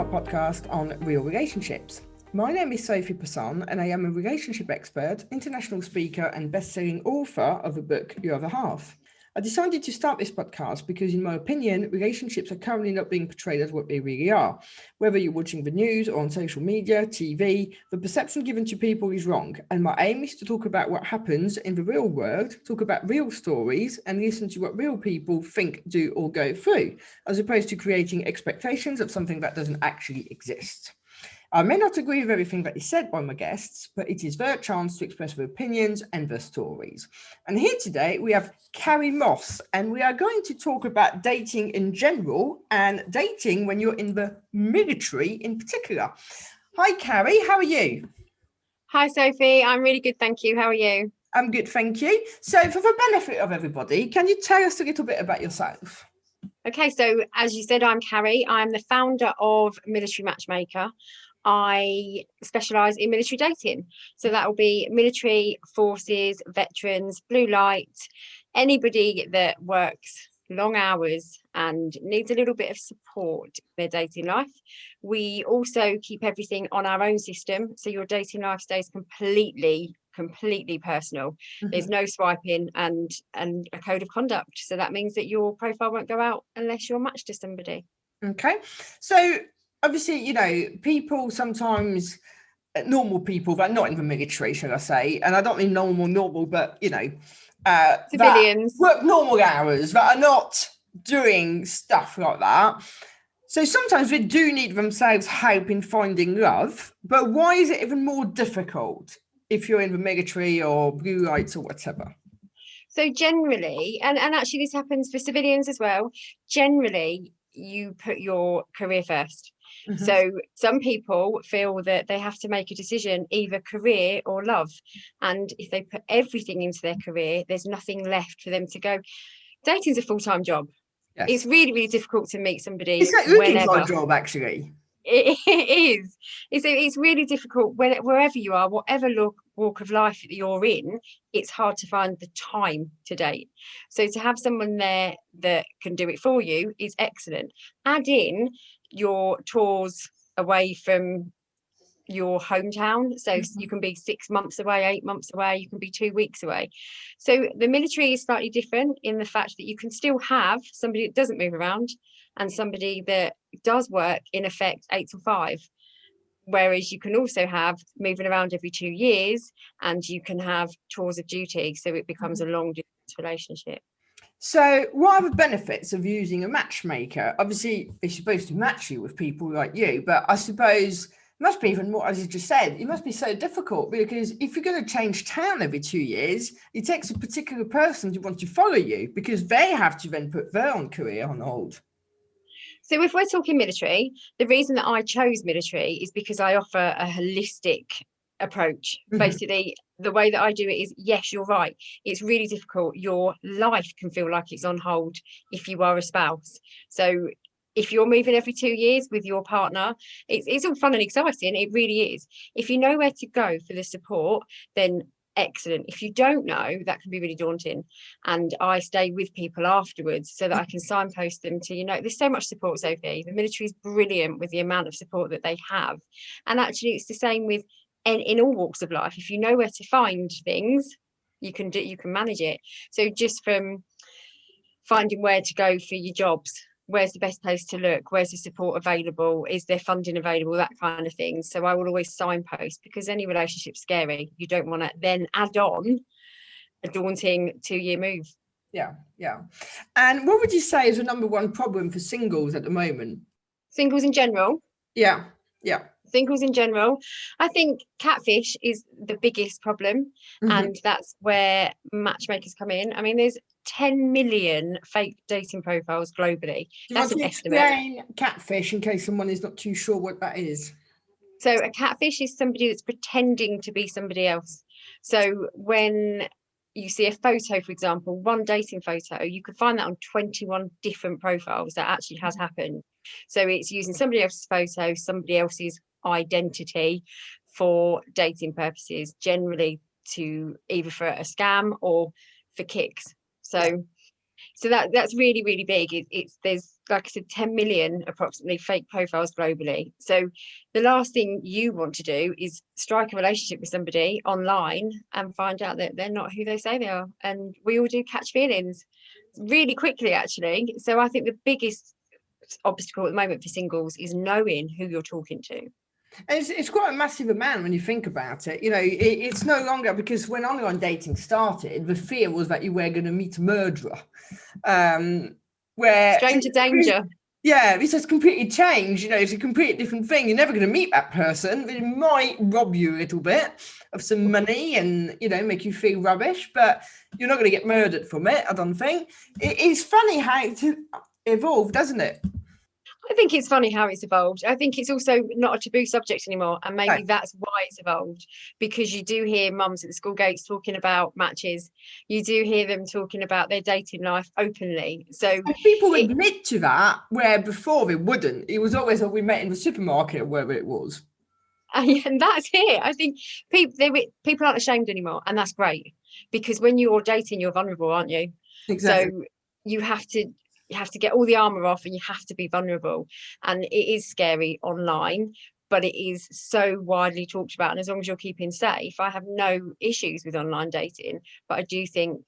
our podcast on real relationships. My name is Sophie Passon and I am a relationship expert, international speaker and best-selling author of the book Your Other Half. I decided to start this podcast because, in my opinion, relationships are currently not being portrayed as what they really are. Whether you're watching the news or on social media, TV, the perception given to people is wrong. And my aim is to talk about what happens in the real world, talk about real stories, and listen to what real people think, do, or go through, as opposed to creating expectations of something that doesn't actually exist. I may not agree with everything that is said by my guests, but it is their chance to express their opinions and their stories. And here today we have Carrie Moss, and we are going to talk about dating in general and dating when you're in the military in particular. Hi, Carrie, how are you? Hi, Sophie. I'm really good, thank you. How are you? I'm good, thank you. So for the benefit of everybody, can you tell us a little bit about yourself? Okay, so as you said, I'm Carrie. I'm the founder of Military Matchmaker. I specialise in military dating. So that will be military, forces, veterans, blue light, anybody that works long hours and needs a little bit of support in their dating life. We also keep everything on our own system. So your dating life stays completely personal. There's no swiping and a code of conduct. So that means that your profile won't go out unless you're matched to somebody. Okay. So obviously, you know, people sometimes, normal people that are not in the military, shall I say, and I don't mean normal, but, you know, civilians that work normal hours, that are not doing stuff like that. So sometimes they do need themselves help in finding love, but why is it even more difficult if you're in the military or blue lights or whatever? So generally, and actually this happens for civilians as well, generally you put your career first. So some people feel that they have to make a decision, either career or love. And if they put everything into their career, there's nothing left for them to go. Dating's a full-time job. Yes. It's really, really difficult to meet somebody. It's like looking for a job, actually. It is. It's really difficult wherever you are, whatever walk of life that you're in, it's hard to find the time to date. So to have someone there that can do it for you is excellent. Add in your tours away from your hometown. So you can be 6 months away, 8 months away, you can be 2 weeks away. So the military is slightly different in the fact that you can still have somebody that doesn't move around and somebody that does work in effect 8 to 5. Whereas you can also have moving around every 2 years and you can have tours of duty. So it becomes a long distance relationship. So what are the benefits of using a matchmaker? Obviously, it's supposed to match you with people like you, but I suppose it must be even more, as you just said, it must be so difficult because if you're going to change town every 2 years, it takes a particular person to want to follow you because they have to then put their own career on hold. So if we're talking military, the reason that I chose military is because I offer a holistic approach. Basically, the way that I do it is, yes, you're right. It's really difficult. Your life can feel like it's on hold if you are a spouse. So if you're moving every 2 years with your partner, it's all fun and exciting. It really is. If you know where to go for the support, then excellent. If you don't know, that can be really daunting. And I stay with people afterwards so that I can signpost them to, you know, there's so much support, Sophie. The military is brilliant with the amount of support that they have. And actually, it's the same with in all walks of life. If you know where to find things, you can manage it. So just from finding where to go for your jobs, where's the best place to look, where's the support available, is there funding available, that kind of thing. So I will always signpost because any relationship's scary. You don't want to then add on a daunting 2-year move. Yeah. And what would you say is the number one problem for singles at the moment? Singles in general? Yeah. Singles in general, I think catfish is the biggest problem, and that's where matchmakers come in. I mean, there's 10 million fake dating profiles globally. That's an estimate. Explain catfish in case someone is not too sure what that is. So a catfish is somebody that's pretending to be somebody else. So when you see a photo, for example, one dating photo, you could find that on 21 different profiles. That actually has happened. So it's using somebody else's photo, somebody else's identity for dating purposes, generally to either for a scam or for kicks. So that's really, really big. There's like I said, 10 million approximately fake profiles globally. So the last thing you want to do is strike a relationship with somebody online and find out that they're not who they say they are. And we all do catch feelings really quickly, actually. So I think the biggest obstacle at the moment for singles is knowing who you're talking to. It's quite a massive amount when you think about it. You know, it's no longer, because when online dating started, the fear was that you were going to meet a murderer. Where stranger danger. Yeah, this has completely changed. You know, it's a completely different thing. You're never going to meet that person. It might rob you a little bit of some money and, you know, make you feel rubbish, but you're not going to get murdered from it, I don't think. It's funny how it evolved, doesn't it? I think it's funny how it's evolved. I think it's also not a taboo subject anymore, and maybe that's why it's evolved, because you do hear mums at the school gates talking about matches. You do hear them talking about their dating life openly. So and people admit to that, where before they wouldn't. It was always, we met in the supermarket or wherever it was. And that's it. I think people aren't ashamed anymore, and that's great, because when you're dating, you're vulnerable, aren't you? Exactly. So you have to get all the armor off, and you have to be vulnerable. And it is scary online, but it is so widely talked about. And as long as you're keeping safe, I have no issues with online dating. But I do think,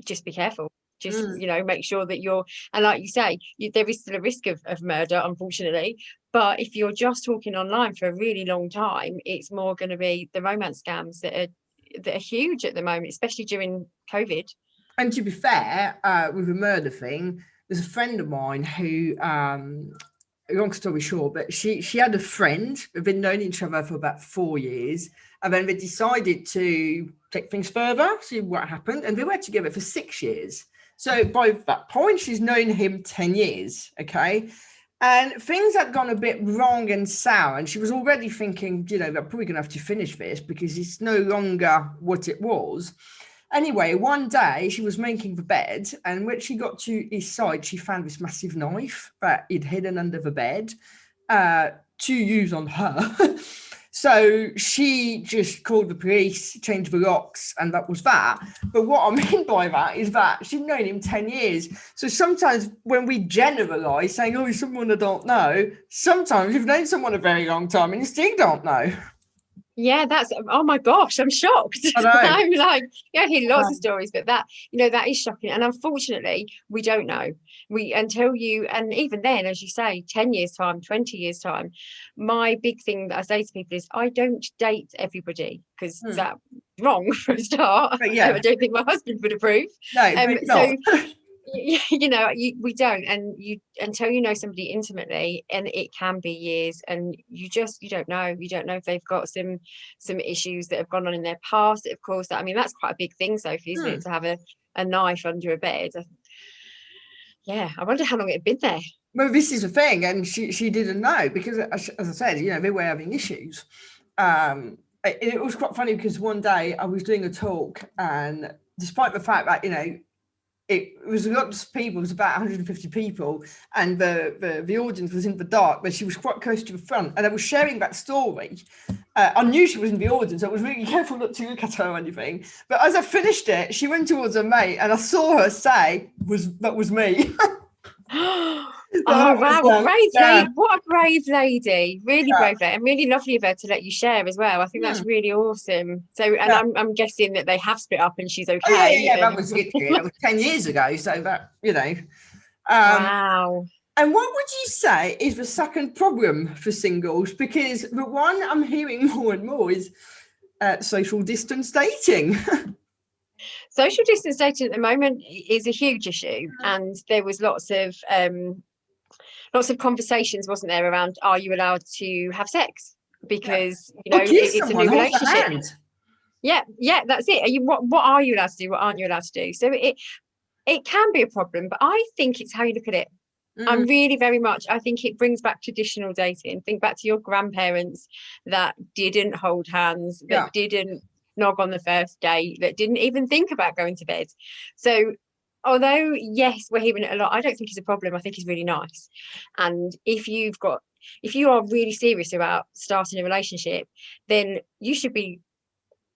just be careful. Just, you know, make sure that you're, and like you say, there is still a risk of murder, unfortunately. But if you're just talking online for a really long time, it's more going to be the romance scams that are huge at the moment, especially during COVID. And to be fair, with the murder thing, there's a friend of mine who, long story short, but she had a friend. They've been known each other for about 4 years, and then they decided to take things further, see what happened, and they were together for 6 years. So by that point, she's known him 10 years, okay? And things had gone a bit wrong and sour, and she was already thinking, you know, they're probably going to have to finish this because it's no longer what it was. Anyway, one day she was making the bed, and when she got to his side, she found this massive knife that he'd hidden under the bed to use on her. So she just called the police, changed the locks, and that was that. But what I mean by that is that she'd known him 10 years. So sometimes when we generalise, saying, oh, he's someone I don't know, sometimes you've known someone a very long time and you still don't know. Yeah, that's, oh my gosh, I'm shocked. I'm like, yeah, I hear lots of stories, but that, you know, that is shocking. And unfortunately, we don't know. Until you, and even then, as you say, 10 years time, 20 years time, my big thing that I say to people is I don't date everybody, because that's wrong for a start. Yeah. I don't think my husband would approve. No, so you know, we don't, and you, until you know somebody intimately, and it can be years, and you don't know if they've got some issues that have gone on in their past. Of course, I mean, that's quite a big thing, Sophie, isn't it, to have a knife under a bed? Yeah, I wonder how long it had been there. Well, this is the thing, and she didn't know, because as I said, you know, they were having issues. It was quite funny because one day I was doing a talk, and despite the fact that, you know, it was a lot of people, it was about 150 people, and the audience was in the dark, but she was quite close to the front, and I was sharing that story. I knew she was in the audience, so I was really careful not to look at her or anything. But as I finished it, she went towards her mate, and I saw her say, that was me. Oh wow, lady. What a brave lady, really brave lady, and really lovely of her to let you share as well. I think that's really awesome. So, and I'm guessing that they have split up and she's okay. Oh, yeah, that was literally, that was 10 years ago, so that, you know. Wow. And what would you say is the second problem for singles? Because the one I'm hearing more and more is social distance dating. Social distance dating at the moment is a huge issue, and there was lots of conversations, wasn't there, around, are you allowed to have sex? Because you know, it's a new relationship. Yeah, that's it. What are you allowed to do? What aren't you allowed to do? So it can be a problem, but I think it's how you look at it. I'm really very much, I think it brings back traditional dating. Think back to your grandparents that didn't hold hands, that didn't nog on the first date, that didn't even think about going to bed. So although, yes, we're hearing it a lot, I don't think it's a problem. I think it's really nice. And if you are really serious about starting a relationship, then you should be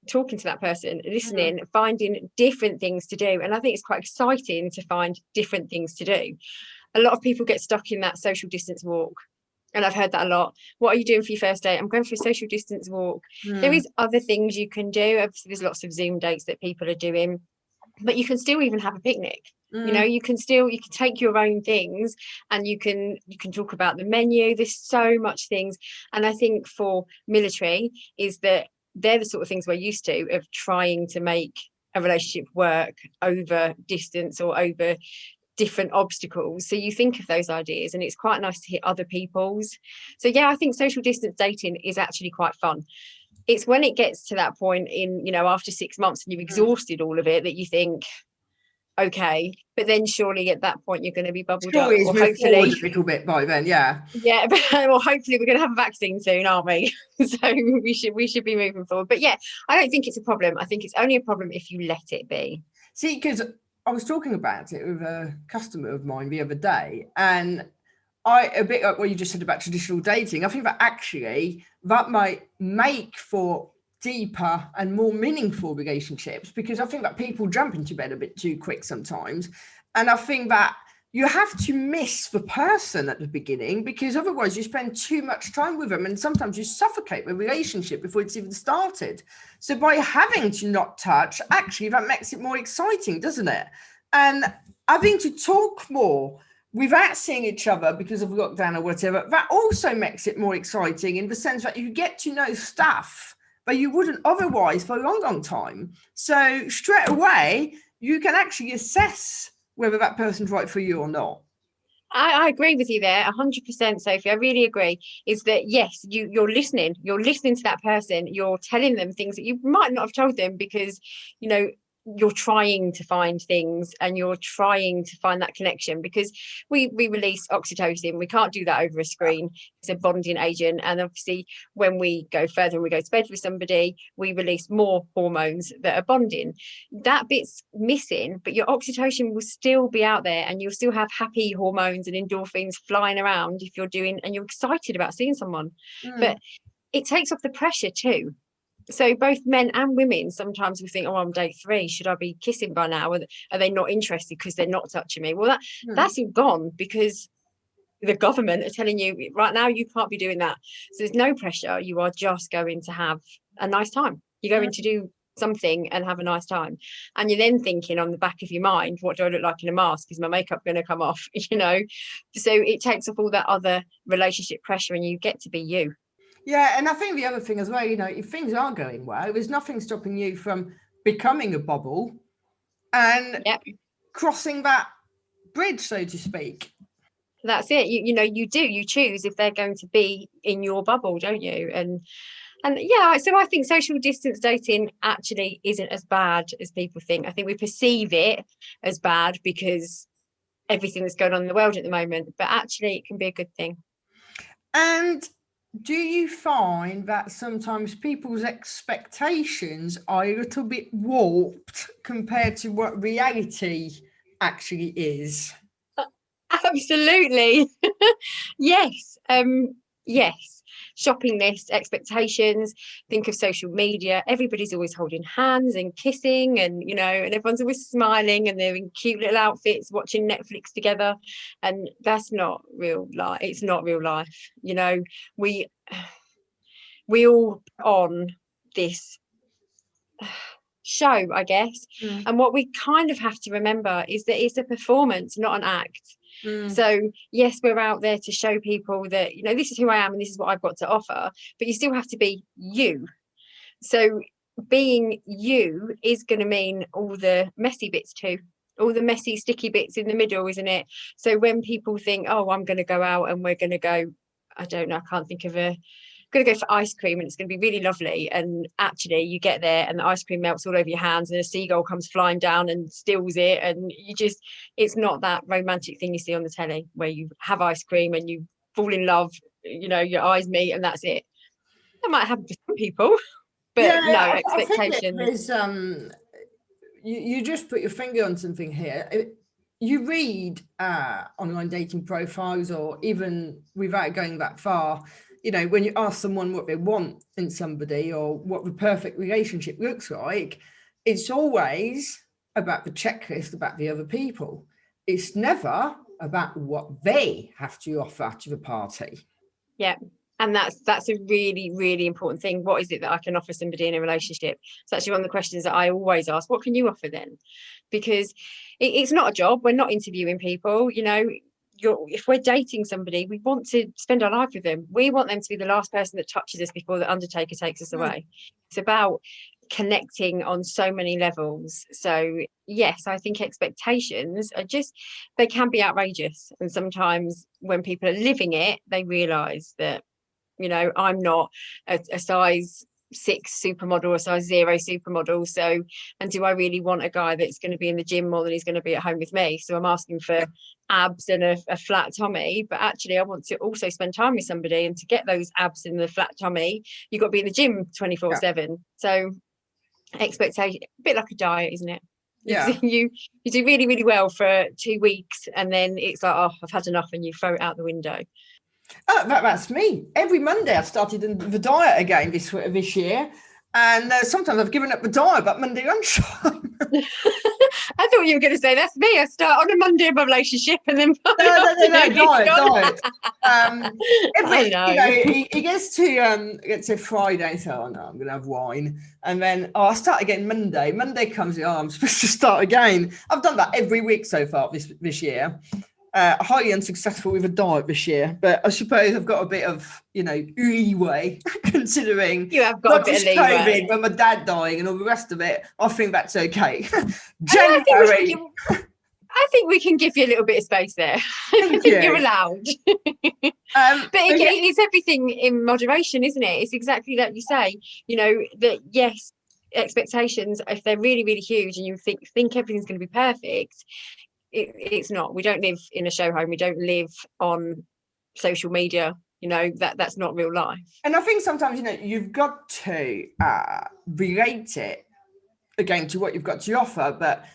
talking to that person, listening, finding different things to do. And I think it's quite exciting to find different things to do. a lot of people get stuck in that social distance walk. And I've heard that a lot. What are you doing for your first date? I'm going for a social distance walk. There is other things you can do. Obviously, there's lots of Zoom dates that people are doing, but you can still even have a picnic. You know, you can take your own things, and you can talk about the menu. There's so much things. And I think for military is that they're the sort of things we're used to, of trying to make a relationship work over distance or over different obstacles. So you think of those ideas, and it's quite nice to hear other people's. So yeah, I think social distance dating is actually quite fun. It's when it gets to that point in, you know, after 6 months and you've exhausted all of it, that you think, okay, but then surely at that point you're going to be bubbled up, or hopefully a little bit by then. Yeah, but well, hopefully we're going to have a vaccine soon, aren't we? So we should be moving forward. But yeah, I don't think it's a problem. I think it's only a problem if you let it be. See, because I was talking about it with a customer of mine the other day, and a bit like what you just said about traditional dating, I think that actually that might make for deeper and more meaningful relationships, because I think that people jump into bed a bit too quick sometimes. And I think that you have to miss the person at the beginning, because otherwise you spend too much time with them and sometimes you suffocate the relationship before it's even started. So by having to not touch, actually that makes it more exciting, doesn't it? And having to talk more without seeing each other because of lockdown or whatever, that also makes it more exciting, in the sense that you get to know stuff that you wouldn't otherwise for a long, long time. So straight away, you can actually assess whether that person's right for you or not. I agree with you there 100%, Sophie. I really agree. Is that, yes, you're listening to that person, you're telling them things that you might not have told them, because, you know, you're trying to find things and you're trying to find that connection, because we release oxytocin. We can't do that over a screen. It's a bonding agent, and obviously when we go further and we go to bed with somebody, we release more hormones that are bonding. That bit's missing, but your oxytocin will still be out there, and you'll still have happy hormones and endorphins flying around if you're doing, and you're excited about seeing someone. But it takes off the pressure too. So both men and women sometimes will think, oh, I'm day 3, should I be kissing by now? Are they not interested because they're not touching me? Well, that's all gone, because the government are telling you right now you can't be doing that. So there's no pressure. You are just going to have a nice time. You're going to do something and have a nice time. And you're then thinking on the back of your mind, what do I look like in a mask? Is my makeup going to come off? You know, so it takes off all that other relationship pressure, and you get to be you. Yeah, and I think the other thing as well, you know, if things are going well, there's nothing stopping you from becoming a bubble and crossing that bridge, so to speak. That's it. You choose if they're going to be in your bubble, don't you? And yeah, so I think social distance dating actually isn't as bad as people think. I think we perceive it as bad because everything that's going on in the world at the moment, but actually it can be a good thing. And do you find that sometimes people's expectations are a little bit warped compared to what reality actually is? Absolutely. Yes. Yes. Shopping list, expectations, think of social media. Everybody's always holding hands and kissing, and you know, and everyone's always smiling, and they're in cute little outfits watching Netflix together. And that's not real life. It's not real life. You know, we all on this show, I guess. And what we kind of have to remember is that it's a performance, not an act. So yes, we're out there to show people that, you know, this is who I am and this is what I've got to offer, but you still have to be you. So being you is going to mean all the messy bits too, all the messy sticky bits in the middle, isn't it? So when people think, oh, I'm going to go out and we're going to go, I don't know, I can't think of going to go for ice cream and it's going to be really lovely, and actually you get there and the ice cream melts all over your hands and a seagull comes flying down and steals it, and it's not that romantic thing you see on the telly where you have ice cream and you fall in love, you know, your eyes meet and that's it. That might happen to some people, but no expectations. I think you just put your finger on something here. You read online dating profiles, or even without going that far, you know, when you ask someone what they want in somebody or what the perfect relationship looks like, it's always about the checklist about the other people. It's never about what they have to offer to the party. Yeah. And that's a really, really important thing. What is it that I can offer somebody in a relationship? It's actually one of the questions that I always ask. What can you offer then? Because it's not a job. We're not interviewing people. You know, if we're dating somebody, we want to spend our life with them. We want them to be the last person that touches us before the undertaker takes us away. It's about connecting on so many levels. So yes, I think expectations are they can be outrageous, and sometimes when people are living it, they realize that, you know, I'm not a size 6 supermodel or size 0 supermodel, so, and do I really want a guy that's going to be in the gym more than he's going to be at home with me? So I'm asking for abs and a flat tummy, but actually I want to also spend time with somebody, and to get those abs and the flat tummy, you've got to be in the gym 24/7. So expectation, a bit like a diet, isn't it? You do really, really well for 2 weeks, and then it's like, oh, I've had enough, and you throw it out the window. That's me. Every Monday I've started the diet again this year, and sometimes I've given up the diet about Monday lunchtime. I thought you were going to say that's me. I start on a Monday of a relationship, and then no, diet. It gets to Friday, so I'm going to have wine, and then I'll start again Monday. Monday comes, I'm supposed to start again. I've done that every week so far this year. Highly unsuccessful with a diet this year, but I suppose I've got a bit of, leeway considering you have got a bit of leeway. COVID, but my dad dying and all the rest of it. I think that's okay. January. I think we can give you a little bit of space there. I think you're allowed. But it's everything in moderation, isn't it? It's exactly like you say, that yes, expectations, if they're really, really huge and you think everything's going to be perfect, it's not. We don't live in a show home. We don't live on social media. That's not real life. And I think sometimes, you've got to relate it again to what you've got to offer. But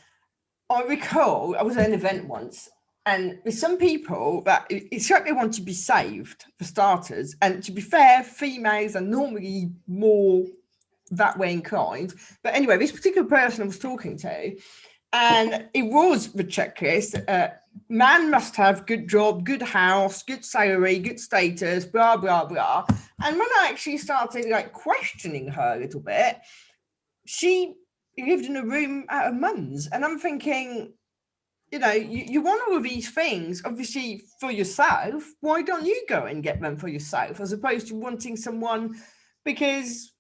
I recall I was at an event once, and with some people that it's like they want to be saved, for starters. And to be fair, females are normally more that way inclined. But anyway, this particular person I was talking to, and it was the checklist. Man must have good job, good house, good salary, good status, blah, blah, blah. And when I actually started questioning her a little bit, she lived in a room at her mum's. And I'm thinking, you want all of these things, obviously, for yourself. Why don't you go and get them for yourself, as opposed to wanting someone because...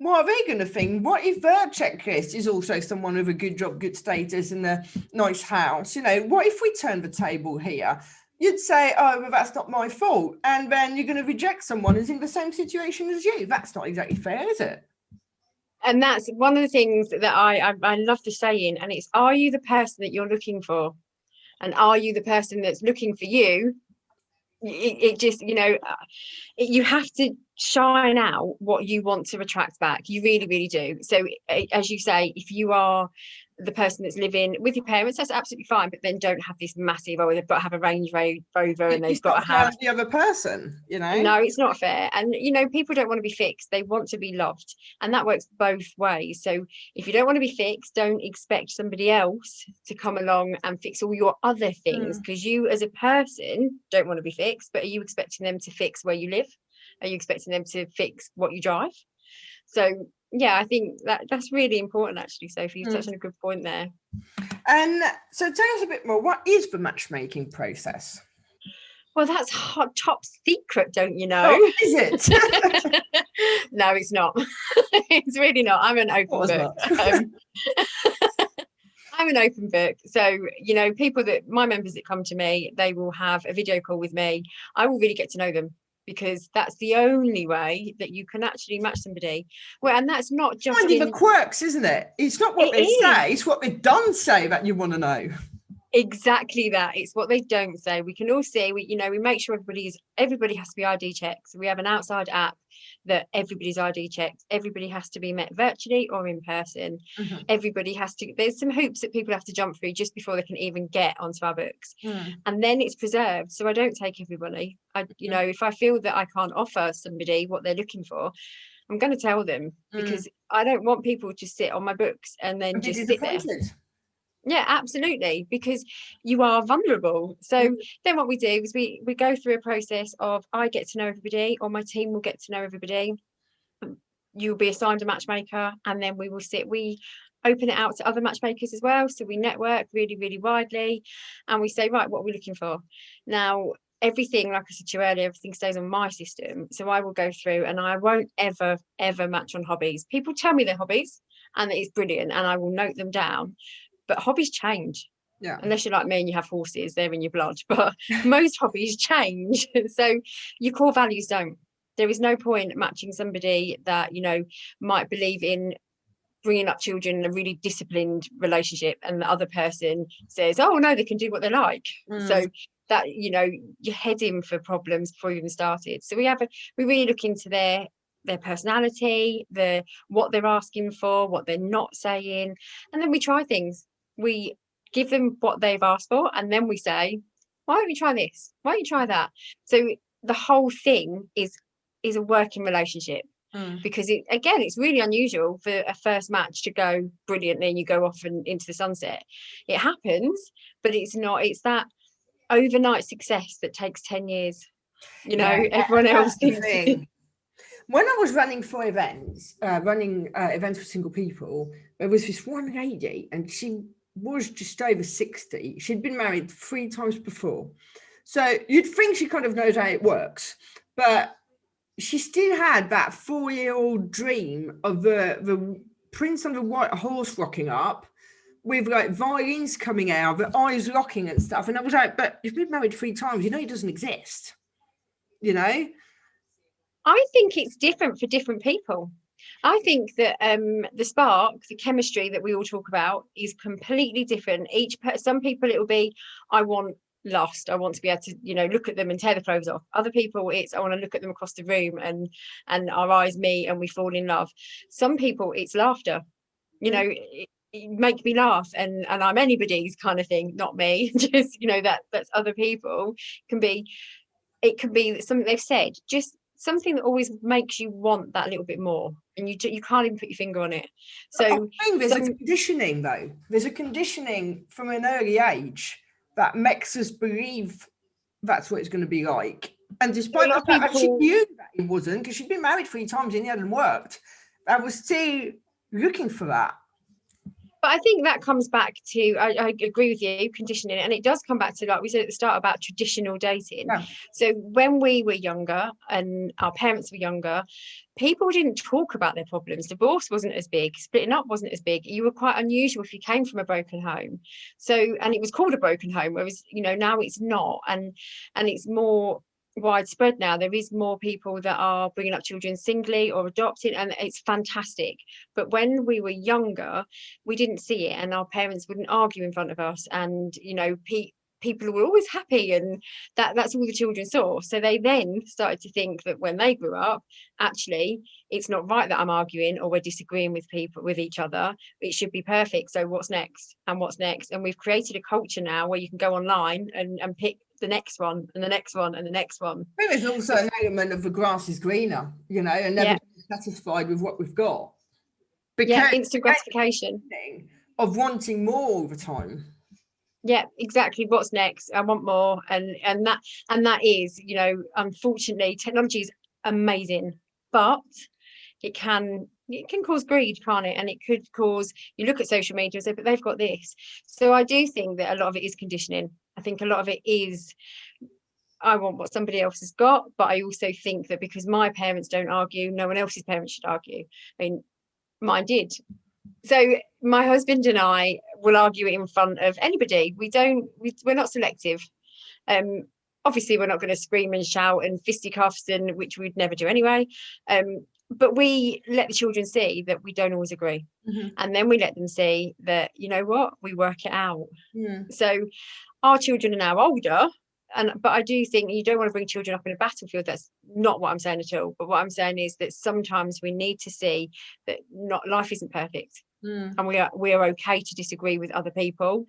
what are they going to think? What if their checklist is also someone with a good job, good status, and a nice house? What if we turn the table here? You'd say, oh, well, that's not my fault. And then you're going to reject someone who's in the same situation as you. That's not exactly fair, is it? And that's one of the things that I love the saying, and it's, are you the person that you're looking for? And are you the person that's looking for you? It just, you have to shine out what you want to attract back. You really, really do. So as you say, if you are the person that's living with your parents, that's absolutely fine, but then don't have this massive, they've got to have a Range Rover and they've got to have the other person, No, it's not fair. And people don't want to be fixed, they want to be loved, and that works both ways. So if you don't want to be fixed, don't expect somebody else to come along and fix all your other things, because you as a person don't want to be fixed. But are you expecting them to fix where you live? Are you expecting them to fix what you drive? So yeah, I think that's really important, actually, Sophie. You've touched on a good point there. And so tell us a bit more, what is the matchmaking process? Well, that's hot top secret, don't you know? Oh, is it? No, it's not. It's really not. I'm an open book. I'm an open book. So, my members that come to me, they will have a video call with me. I will really get to know them, because that's the only way that you can actually match somebody. Well, and that's not just finding the quirks, isn't it? It's not what they say, it's what they don't say that you want to know. Exactly that. It's what they don't say. We can all see, we make sure everybody has to be ID checked. So we have an outside app that everybody's ID checked. Everybody has to be met virtually or in person. Mm-hmm. Everybody has to, there's some hoops that people have to jump through just before they can even get onto our books. And then it's preserved. So I don't take everybody. If I feel that I can't offer somebody what they're looking for, I'm going to tell them, because I don't want people to sit on my books and then just sit there. Yeah, absolutely, because you are vulnerable. So then what we do is we go through a process of, I get to know everybody, or my team will get to know everybody. You'll be assigned a matchmaker, and then we open it out to other matchmakers as well. So we network really, really widely, and we say, right, what are we looking for? Now, everything, like I said to you earlier, everything stays on my system. So I will go through, and I won't ever match on hobbies. People tell me their hobbies, and it's brilliant, and I will note them down. But hobbies change. Yeah. Unless you're like me and you have horses, they're in your blood. But most hobbies change. So your core values don't. There is no point matching somebody that, you know, might believe in bringing up children in a really disciplined relationship, and the other person says, oh no, they can do what they like. So that, you know, you're heading for problems before you even started. So we really look into their personality, what they're asking for, what they're not saying, and then we try things. We give them what they've asked for, and then we say, why don't you try this, why don't you try that? So the whole thing is a working relationship. Because it's really unusual for a first match to go brilliantly and you go off and into the sunset. It happens, but it's that overnight success that takes 10 years. You know, everyone else thinks. When I was running for events, events for single people, there was this one lady, and she was just over 60. She'd been married 3 times before. So you'd think she kind of knows how it works, but she still had that 4-year-old dream of the prince on the white horse rocking up with like violins coming out, the eyes locking and stuff. And I was like, but you've been married 3 times, you know, it doesn't exist, you know? I think it's different for different people. I think that the spark, the chemistry that we all talk about is completely different. Some people it will be, I want lust, I want to be able to, you know, look at them and tear the clothes off. Other people it's, I want to look at them across the room and our eyes meet and we fall in love. Some people it's laughter, you know, it make me laugh and I'm anybody's kind of thing, not me. Just, you know, that's other people. It can be something they've said, just something that always makes you want that little bit more, and you can't even put your finger on it. So I think there's a conditioning, though. There's a conditioning from an early age that makes us believe that's what it's going to be like. And despite the fact that she knew that it wasn't, because she'd been married 3 times and it hadn't worked, I was still looking for that. But I think that comes back to, I agree with you, conditioning, and it does come back to, like we said at the start, about traditional dating. Yeah. So when we were younger and our parents were younger, people didn't talk about their problems. Divorce wasn't as big, splitting up wasn't as big. You were quite unusual if you came from a broken home. So, and it was called a broken home, whereas, you know, now it's not, and it's more widespread now. There is more people that are bringing up children singly or adopting, and it's fantastic. But when we were younger, we didn't see it, and our parents wouldn't argue in front of us, and, you know, people were always happy, and that's all the children saw. So they then started to think that when they grew up, actually it's not right that I'm arguing or we're disagreeing with each other. It should be perfect. So what's next and what's next? And we've created a culture now where you can go online and pick the next one and the next one and the next one. I think there's also an element of the grass is greener, you know, and never satisfied with what we've got. Because instant gratification of wanting more all the time. Yeah, exactly. What's next? I want more, and that is, you know, unfortunately, technology is amazing, but it can cause greed, can't it? And it could cause, you look at social media and say, but they've got this. So I do think that a lot of it is conditioning. I think a lot of it is, I want what somebody else has got, but I also think that because my parents don't argue, no one else's parents should argue. I mean, mine did. So my husband and I will argue it in front of anybody. We're not selective. Obviously we're not going to scream and shout and fisticuffs, and which we'd never do anyway. But we let the children see that we don't always agree. Mm-hmm. And then we let them see that, you know what, we work it out. So our children are now older, but I do think you don't want to bring children up in a battlefield. That's not what I'm saying at all. But what I'm saying is that sometimes we need to see that life isn't perfect, and we are okay to disagree with other people.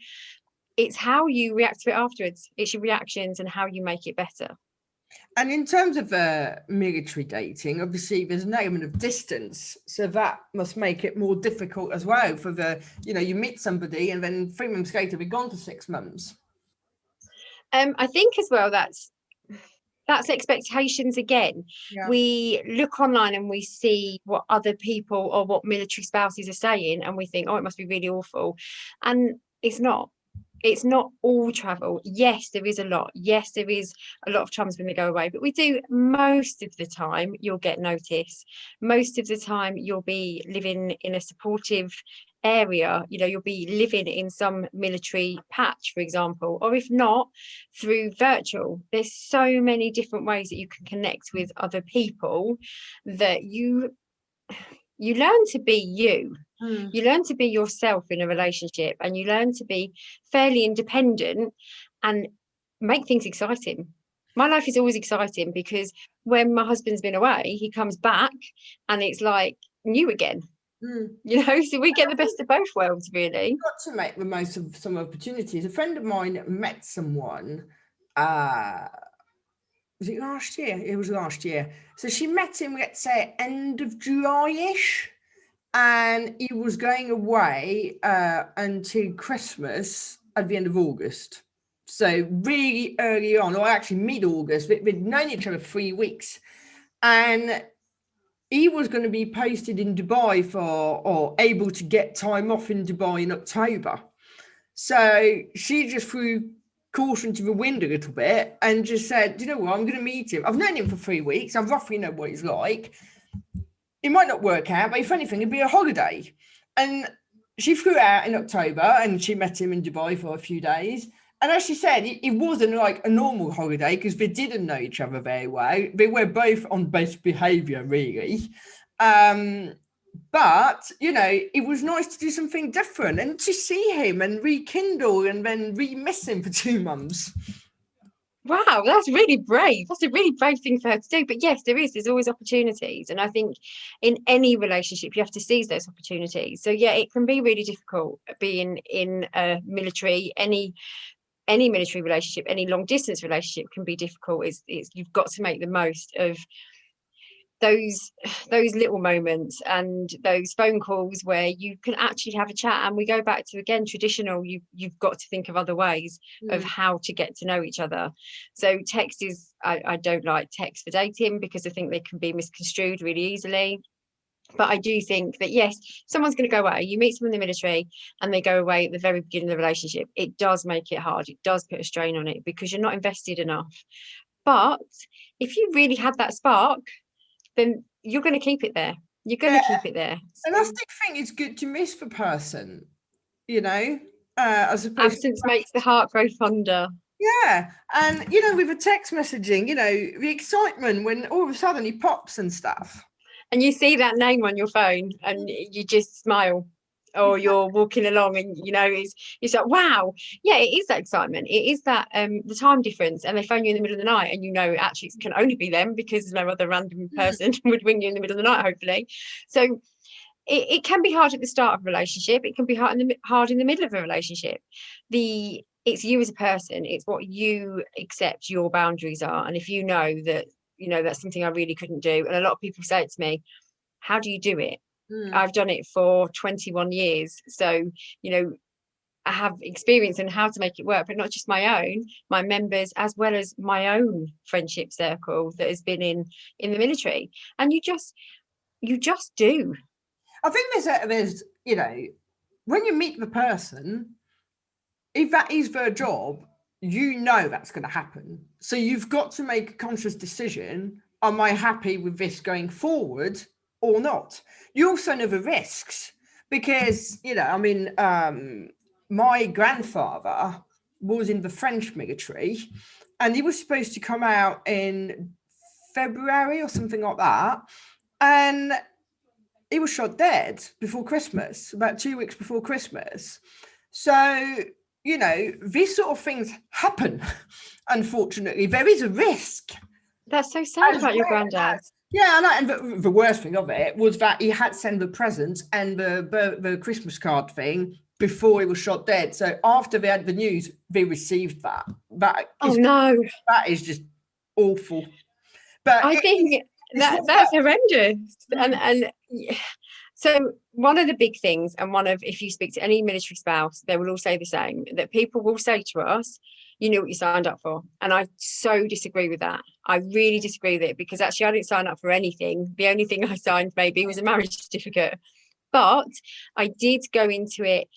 It's how you react to it afterwards. It's your reactions and how you make it better. And in terms of military dating, obviously there's an element of distance. So that must make it more difficult as well for you meet somebody and then 3 months later they're gone for 6 months. I think as well that's expectations again. Yeah. We look online and we see what other people or what military spouses are saying, and we think, oh, it must be really awful. And it's not. It's not all travel. Yes, there is a lot. Yes, there is a lot of times when they go away, but we do most of the time you'll get notice. Most of the time you'll be living in a supportive area. You'll be living in some military patch, for example, or if not, through virtual. There's so many different ways that you can connect with other people that you learn to be you. You learn to be yourself in a relationship, and you learn to be fairly independent and make things exciting. My life is always exciting because when my husband's been away, he comes back and it's like new again. So we get the best of both worlds, really. You've got to make the most of some opportunities. A friend of mine met someone, was it last year? It was last year. So she met him, let's say, end of July-ish, and he was going away until Christmas at the end of August. So really early on, or actually mid-August. We'd known each other 3 weeks, and he was going to be posted in Dubai or able to get time off in Dubai in October. So she just threw caution to the wind a little bit and just said, do you know what, I'm going to meet him. I've known him for 3 weeks. I roughly know what he's like. It might not work out, but if anything, it'd be a holiday. And she flew out in October and she met him in Dubai for a few days. And as she said, it wasn't like a normal holiday because they didn't know each other very well. They were both on best behavior, really. But, it was nice to do something different and to see him and rekindle and then re-miss him for 2 months. Wow, that's really brave. That's a really brave thing for her to do. But yes, there's always opportunities. And I think in any relationship, you have to seize those opportunities. So yeah, it can be really difficult being in a military, any military relationship, any long distance relationship can be difficult. It's you've got to make the most of those little moments and those phone calls where you can actually have a chat. And we go back to, again, traditional, you've got to think of other ways of how to get to know each other. So text is, I don't like text for dating because I think they can be misconstrued really easily. But I do think that, yes, someone's going to go away. You meet someone in the military and they go away at the very beginning of the relationship. It does make it hard. It does put a strain on it because you're not invested enough. But if you really had that spark, then you're going to keep it there. You're going to keep it there. And that's the thing. It's good to miss the person, absence makes the heart grow fonder. Yeah. And, with the text messaging, the excitement when all of a sudden he pops and stuff. And you see that name on your phone and you just smile, or you're walking along and it's like, wow, yeah, it is that excitement. It is that the time difference, and they phone you in the middle of the night and actually it can only be them because no other random person would ring you in the middle of the night, hopefully. So it can be hard at the start of a relationship. It can be hard in the middle of a relationship. It's you as a person. It's what you accept your boundaries are. And if you know that that's something I really couldn't do. And a lot of people say it to me, how do you do it? I've done it for 21 years. So, I have experience in how to make it work, but not just my own, my members, as well as my own friendship circle that has been in the military. And you just do. I think there's, when you meet the person, if that is their job, that's going to happen. So you've got to make a conscious decision. Am I happy with this going forward or not? You also know the risks because, my grandfather was in the French military and he was supposed to come out in February or something like that. And he was shot dead before Christmas, about 2 weeks before Christmas. So, these sort of things happen. Unfortunately, there is a risk. That's so sad about your granddad. Yeah, and the worst thing of it was that he had sent the presents and the Christmas card thing before he was shot dead. So after they had the news, they received that. Oh no, that is just awful. But I think that's horrendous. And so one of the big things, and if you speak to any military spouse, they will all say the same, that people will say to us, you knew what you signed up for. And I so disagree with that. I really disagree with it, because actually I didn't sign up for anything. The only thing I signed maybe was a marriage certificate. But I did go into it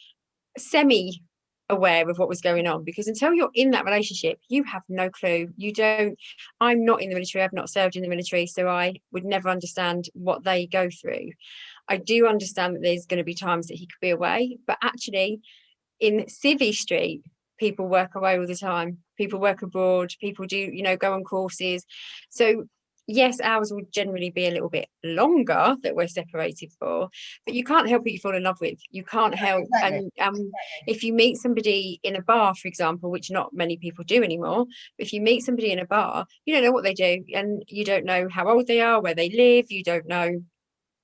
semi aware of what was going on, because until you're in that relationship, you have no clue. I'm not in the military, I've not served in the military, so I would never understand what they go through. I do understand that there's going to be times that he could be away, but actually in Civvy Street, people work away all the time, people work abroad, people do, go on courses. So yes, ours will generally be a little bit longer that we're separated for, but you can't help who you fall in love with. You can't help. Exactly. And if you meet somebody in a bar, for example, which not many people do anymore, but if you meet somebody in a bar, you don't know what they do, and you don't know how old they are, where they live, you don't know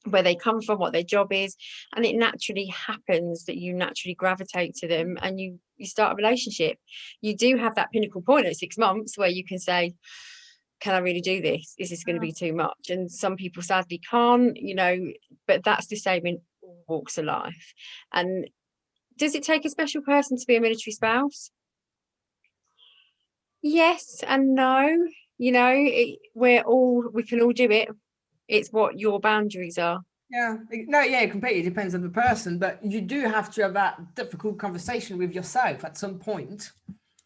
where they come from, what their job is, and it naturally happens that you naturally gravitate to them, and you start a relationship. You do have that pinnacle point at 6 months where you can say, can I really do this? Is this going to be too much? And some people sadly can't, but that's the same in all walks of life. And does it take a special person to be a military spouse? Yes and no. We can all do it. It's what your boundaries are. It completely depends on the person, but you do have to have that difficult conversation with yourself at some point.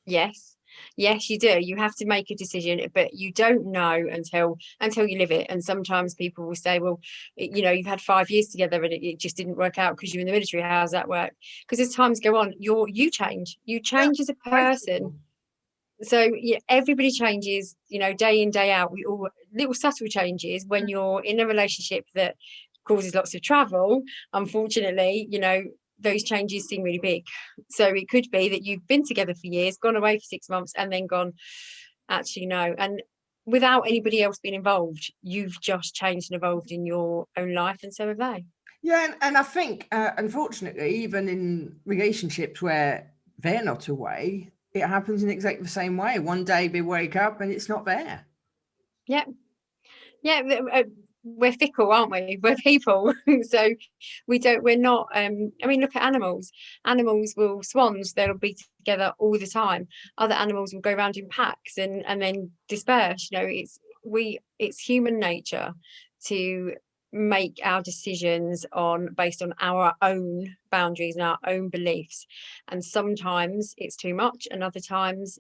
Yes, you do. You have to make a decision, but you don't know until you live it. And sometimes people will say, well, you've had 5 years together and it just didn't work out because you're in the military. How does that work? Because as times go on, you change as a person. So everybody changes, day in, day out. We all little subtle changes when you're in a relationship that causes lots of travel. Unfortunately, those changes seem really big. So it could be that you've been together for years, gone away for 6 months, and then gone, actually no. And without anybody else being involved, you've just changed and evolved in your own life, and so have they. Yeah, and I think, unfortunately, even in relationships where they're not away, it happens in exactly the same way. One day they wake up and it's not there. Yeah. We're fickle, aren't we? We're people. So we're not, look at animals. Swans, they'll be together all the time. Other animals will go around in packs and then disperse. It's human nature to make our decisions based on our own boundaries and our own beliefs. And sometimes it's too much, and other times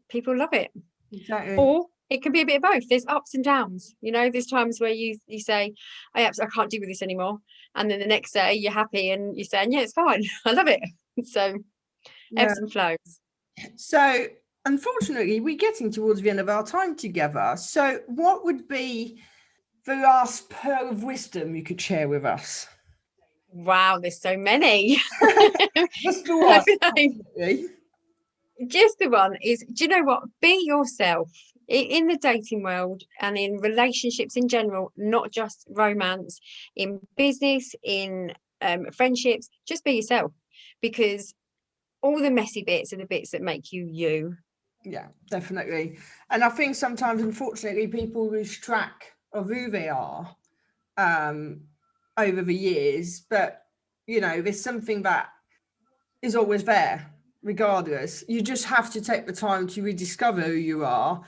people love it. Exactly. Or it can be a bit of both. There's ups and downs. There's times where you say, I can't deal with this anymore, and then the next day you're happy and you're saying, yeah, it's fine, I love it. So ebbs and flows. So unfortunately, we're getting towards the end of our time together. So what would be the last pearl of wisdom you could share with us? Wow, there's so many. Just the one. Just the one is, do you know what? Be yourself in the dating world and in relationships in general, not just romance, in business, in friendships. Just be yourself, because all the messy bits are the bits that make you you. Yeah, definitely. And I think sometimes, unfortunately, people lose track of who they are over the years, but there's something that is always there regardless. You just have to take the time to rediscover who you are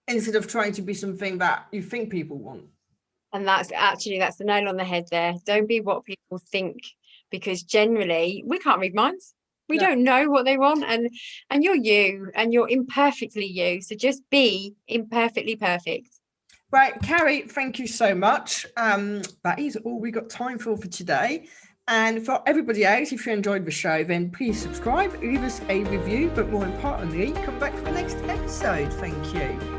instead of trying to be something that you think people want. And that's the nail on the head there. Don't be what people think, because generally we can't read minds. We don't know what they want, and you're you, and you're imperfectly you. So just be imperfectly perfect. Right, Carrie, thank you so much. That is all we got time for today. And for everybody else, if you enjoyed the show, then please subscribe, leave us a review, but more importantly, come back for the next episode. Thank you.